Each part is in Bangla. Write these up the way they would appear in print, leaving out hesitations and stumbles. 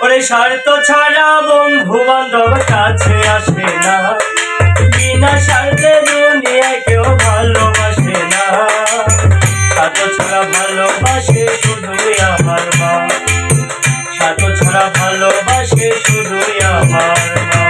ওরে স্বার্থ ছাড়া বন্ধু বান্ধব কাছে আসে না, বিনা স্বার্থে দুনিয়ায় কেউ ভালোবাসে না। স্বার্থ ছাড়া ভালোবাসে শুধুই আমার মা, স্বার্থ ছাড়া ভালোবাসে শুধুই আমার মা।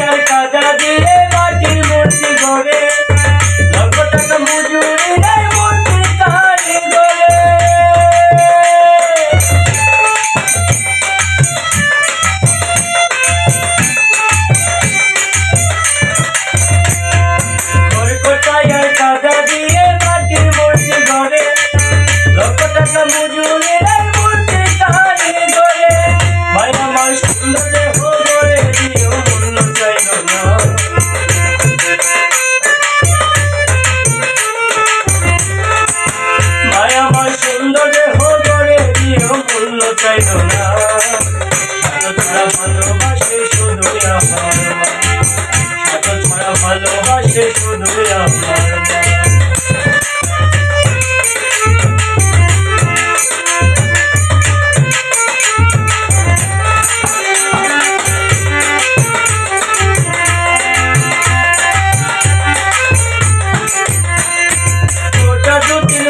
আর কাদা দিয়ে মাটির মূর্তি গড়ে, লক্ষ টাকা মজুরি নেয় মূর্তি কারিগরে। খড়কোটায় আর কাদা দিয়ে মাটির মূর্তি গড়ে, লক্ষ টাকা মজুরি নেয় মূর্তি কারিগরে। মায়া আমার সুন্দর দেহ গড়ে দিও মূল্য চাইল না, মায়া আমার সুন্দর দেহ গড়ে দিও মূল্য চাইল না। স্বার্থ ছাড়া ভালোবাসে শুধুই আমার মা, স্বার্থ ছাড়া ভালোবাসে শুধুই আমার মা।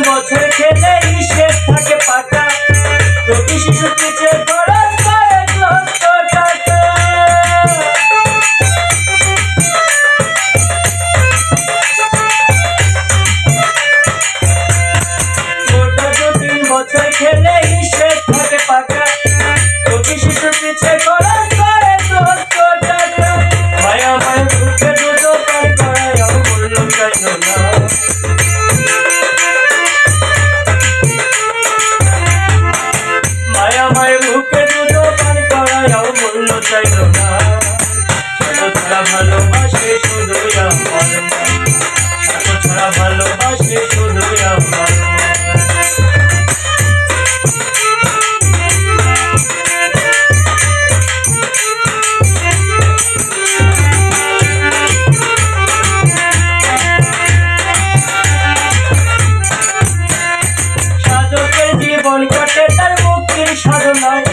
বছর খেলে হিসেব থাকে পাকা, প্রতি শিশু পিছে খরচ কয়েক লক্ষ টাকা। গোটা 2-3 বছর খেলে হিসেব থাকে পাকা, প্রতি শিশু পিছে খরচ কয়েক লক্ষ টাকা। মায়া মায়ের বুকে দুটো পার করায় মূল্য চাইল না, মায়া মায়ের বুকে দুটো পার করায়ও মূল্য চাইল না। স্বার্থ ছাড়া ভালোবাসে শুধুই আমার মা, স্বার্থ ছাড়া ভালোবাসে শুধুই আমার মা। সাধকের জীবন কাটে তার মুক্তির সাধনায়,